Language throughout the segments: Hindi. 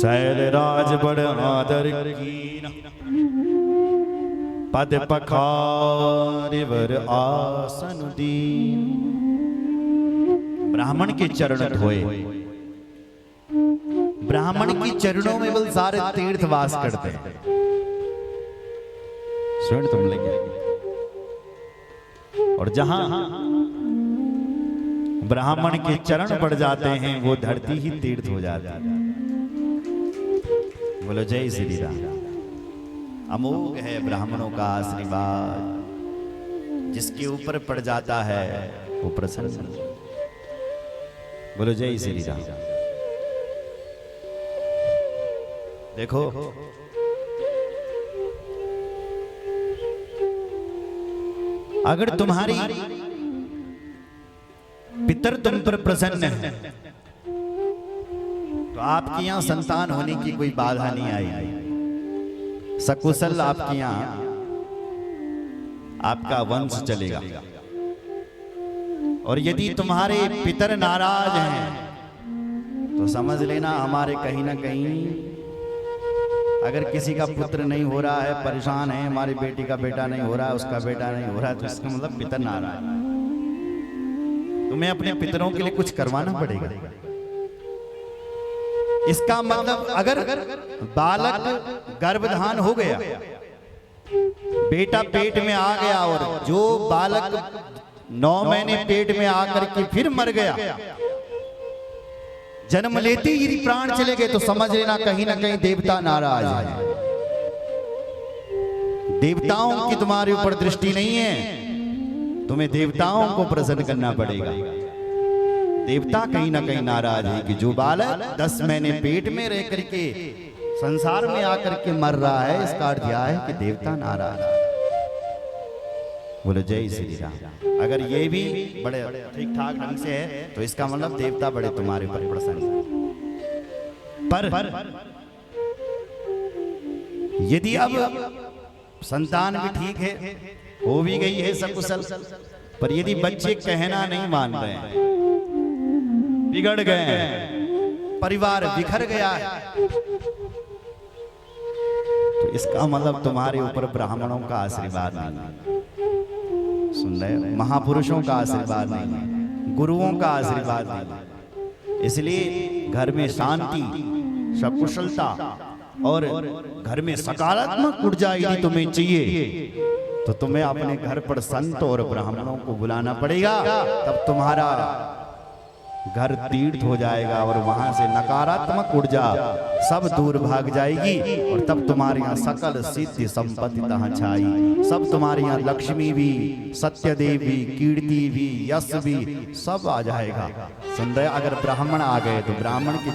सैल राज बड़ आदर कीन, पद पखारिवर आसन दीन। ब्राह्मण के चरण धोए, ब्राह्मण की चरणों में बल सारे तीर्थ वास करते हैं। सुन तुम लेंगे, और जहां ब्राह्मण के चरण पड़ जाते हैं वो धरती ही तीर्थ हो जाती है। बोलो जय श्री राम। अमोघ है ब्राह्मणों का आशीर्वाद, जिसके ऊपर पड़ जाता है वो प्रसन्न। बोलो जय श्री राम। देखो अगर तुम्हारी पितर तुम पर प्रसन्न है तो आपके यहां संतान होने की कोई बाधा नहीं आई। सकुशल आपके यहां आपका वंश चलेगा। और यदि तुम्हारे पितर नाराज हैं तो समझ लेना हमारे कहीं ना कहीं, अगर किसी का पुत्र नहीं हो रहा है, परेशान है, हमारी बेटी का बेटा नहीं हो रहा है, उसका बेटा नहीं हो रहा है, तो इसका मतलब पितर नाराज है। तुम्हें अपने पितरों के लिए कुछ करवाना पड़ेगा। इसका मतलब अगर बालक गर्भधान हो गया, बेटा पेट में आ गया, और जो बालक 9 महीने पेट में आकर के फिर मर गया, जन्म लेते ही प्राण चले गए, तो समझ लेना कहीं ना कहीं देवता नाराज है। देवताओं की तुम्हारे ऊपर दृष्टि नहीं है, तुम्हें देवताओं को प्रसन्न करना पड़ेगा। देवता कहीं ना कहीं नाराज है कि जो बालक 10 महीने पेट में रह करके संसार में आकर के मर रहा है, इसका अर्थ यह है कि देवता नाराज है। बोलो जय श्री राम। अगर ये भी बड़े ठीक ठाक ढंग से है तो इसका मतलब देवता बड़े तुम्हारे ऊपर प्रसन्न है। पर यदि अब संतान भी ठीक है, हो भी गई है सकुशल, पर यदि बच्चे कहना नहीं मान रहे हैं, बिगड़ गए हैं, परिवार बिखर गया है, तो इसका मतलब तुम्हारे ऊपर ब्राह्मणों का आशीर्वाद नहीं है। सुन रहे, महापुरुषों का आशीर्वाद नहीं है, गुरुओं का आशीर्वाद नहीं है। इसलिए घर में शांति, सकुशलता और घर में सकारात्मक ऊर्जा यदि तुम्हें चाहिए तो तुम्हें अपने घर पर संत और ब्राह्मणों को बुलाना पड़ेगा। तब तुम्हारा घर तीर्थ हो जाएगा और वहां से नकारात्मक ऊर्जा सब दूर भाग जाएगी, और तब तुम्हारे यहाँ सकल सिद्धि संपत्ति तहाँ छाई। सब तुम्हारे यहाँ लक्ष्मी भी, सत्यदेव भी, कीर्ति भी, यश भी सब आ जाएगा। सुन रहे, अगर ब्राह्मण आ गए तो ब्राह्मण के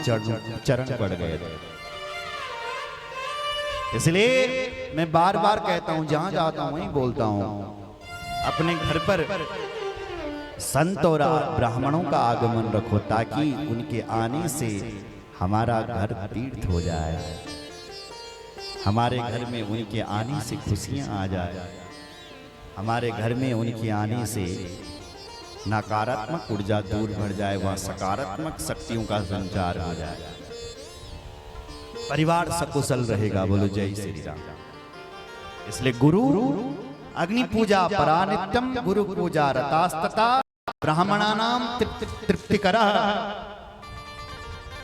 चरण पड़ गए। इसलिए मैं बार बार कहता हूं, जहां जाता हूं वहीं बोलता हूं, अपने घर पर संत और ब्राह्मणों का आगमन रखो, ताकि उनके आने से हमारा घर तीर्थ हो जाए, हमारे घर में उनके आने से खुशियां आ जाए, हमारे घर में उनके आने से नकारात्मक ऊर्जा दूर बढ़ जाए, वहां सकारात्मक शक्तियों का संचार हो जाए, परिवार सकुशल रहेगा। बोलो जय श्री राम। इसलिए गुरु अग्नि पूजा परानित्यम, गुरु पूजा रतास्तता, ब्राह्मणानाम तृप्तिकरः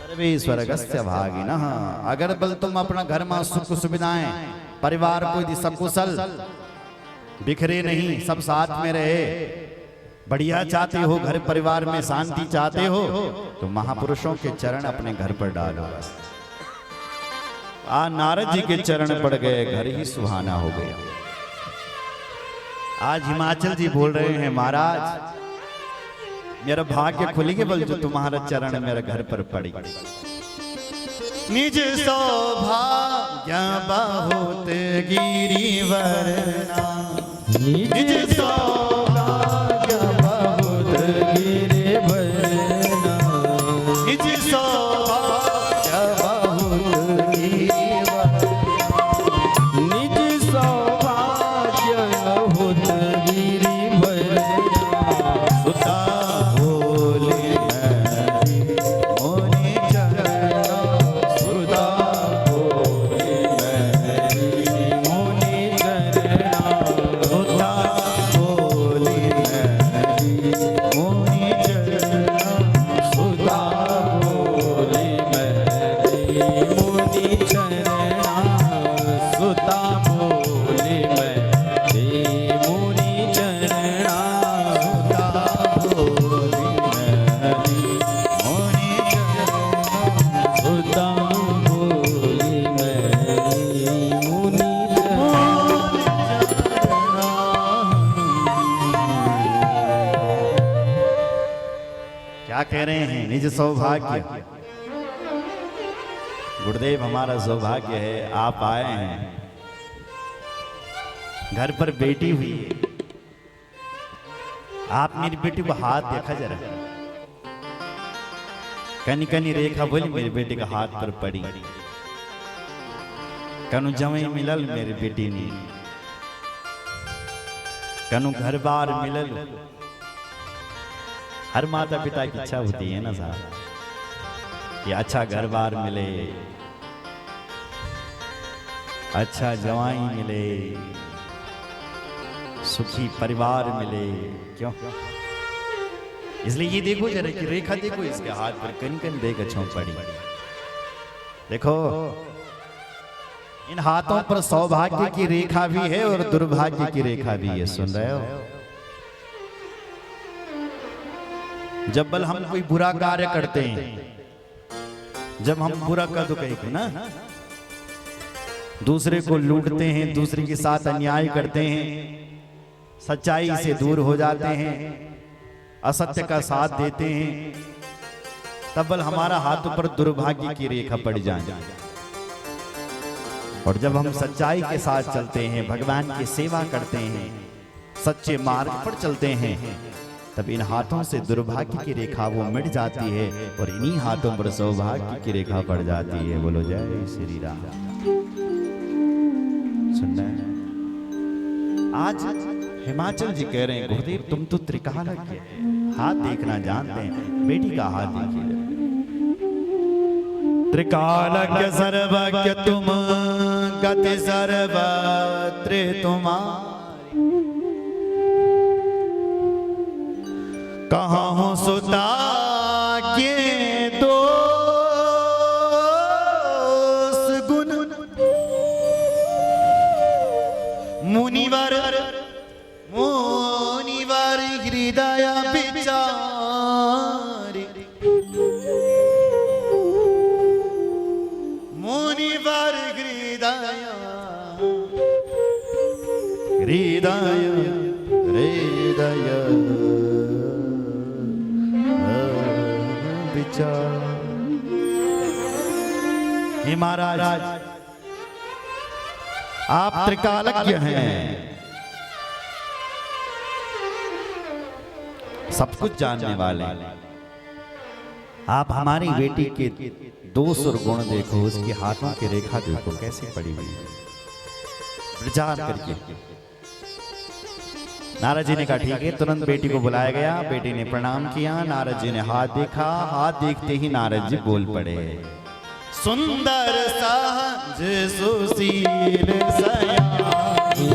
सर्वे स्वर्गस्य भागिनः। अगर बल तुम अपना घर में सुख सुविधाएं, परिवार को यदि सकुशल, बिखरे नहीं, सब साथ में रहे, बढ़िया चाहते हो, घर परिवार में शांति चाहते हो, तो महापुरुषों के चरण अपने घर पर डालो। नारद जी के चरण पड़ गए, घर ही सुहाना हो गया। आज हिमाचल जी बोल रहे हैं, महाराज मेरा भाग्य खुल गया, बल जो तुम्हारा चरण मेरे घर पर पड़ी। निज सौभाग्य बहुत गिरिवर, निज सौभाग्य बहुत गिरिवर, निज सौभाग्य बहुत गिरिवर, निज सौभाग्य बहुत गिरिवर, सुता भोले मोने चरण सुता उतम बोली मैरी मुनि क्या कह रहे हैं? निज सौभाग्य। गुरुदेव हमारा सौभाग्य है आप आए हैं, घर पर बेटी हुई है। आप मेरी बेटी को हाथ देखा जरा, कनी कनी रेखा बोली मेरी बेटी का हाथ पर पड़ी। कनु जवई मिलल मेरी बेटी ने, कनु घर बार मिलल। हर माता पिता की इच्छा होती है ना साहब कि अच्छा घर बार मिले, अच्छा जवाई मिले, सुखी परिवार मिले। क्यों? इसलिए ये देखो जरा कि रेखा देखो इसके हाथ पर कन कन देख अच्छों पड़ी। देखो इन हाथों पर सौभाग्य की रेखा भी है और दुर्भाग्य की रेखा भी है। सुन रहे हो? जब बल हम कोई बुरा कार्य करते हैं, जब हम बुरा कर दो कहीं ना, दूसरे को लूटते हैं, दूसरे के साथ अन्याय करते हैं, सच्चाई से दूर हो जाते हैं, असत्य का साथ देते हैं, तब बल हमारा हाथ पर दुर्भाग्य की रेखा पड़ जाए। और जब हम सच्चाई के साथ चलते हैं, भगवान की सेवा करते हैं, सच्चे मार्ग पर चलते हैं, तब इन हाथों से दुर्भाग्य की रेखा वो मिट जाती है और इन्हीं हाथों पर सौभाग्य की रेखा पड़ जाती है। बोलो जय श्री राम। सुनना है? आज हिमाचल जी कह रहे हैं गुरुदेव तुम तो त्रिकालज्ञ है, हाथ देखना जानते हैं, बेटी का हाथ देखिए। त्रिकालज्ञ सर्वज्ञ तुम, गति सर्वत्र तुम्हारी, कहाँ हो सुता के दोष गुण, मुनिवर मुनिवर हृदय विचारी, मुनिवर हृदय हृदय हृदय विचार। हे महाराज आप त्रिकालज्ञ हैं, सब कुछ जानने वाले। आप हमारी बेटी के दोष और गुण देखो, उसके हाथों की रेखा देखो कैसी पड़ी हुई है, विचार करके। नारद जी ने कहा ठीक है, तुरंत बेटी को बुलाया गया, बेटी ने प्रणाम किया, नारद जी ने हाथ देखा, हाथ देखते ही नारद जी बोल पड़े, सुंदर सहज सुशील सयानी,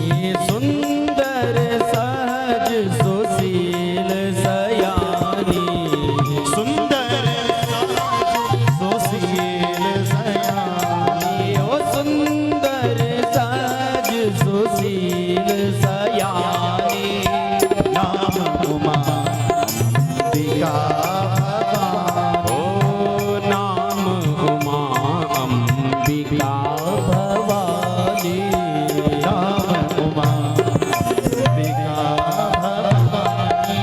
सुंदर सहज सुशील सयानी, सुंदर सहज सुशील सयानी, ओ सुंदर सहज सुशील सयानी, नाम उमा अंबिका भवानी, नाम उमा अंबिका भवानी,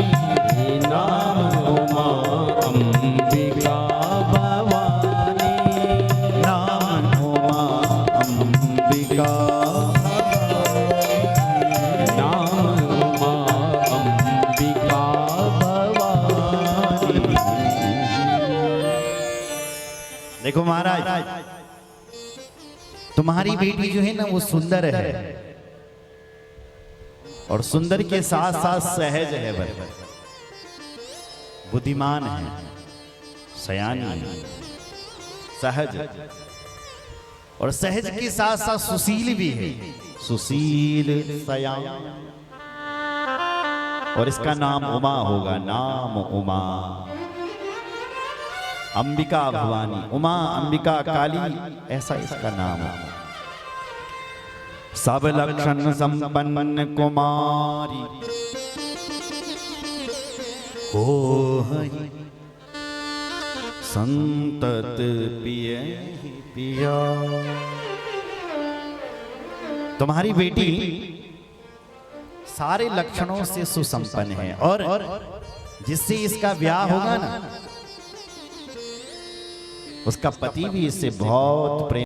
नाम उमा अंबिका भवानी, नाम उमा अंबिका नाम उमा अंबिका भवानी। देखो महाराज तुम्हारी बेटी जो है ना वो सुंदर है, और सुंदर के साथ साथ सहज है, बुद्धिमान है, सयानी है, सहज, और सहज के साथ साथ सुशील भी है, सुशील सयान, और इसका नाम उमा होगा, नाम उमा अंबिका भवानी, उमा अंबिका काली, ऐसा इसका नाम है। सब लक्षण संपन्न कुमारी हो, संतत पिय पिया। तुम्हारी बेटी सारे लक्षणों से सुसंपन्न है और जिससे इसका ब्याह होगा ना, उसका पति भी इससे बहुत प्रेम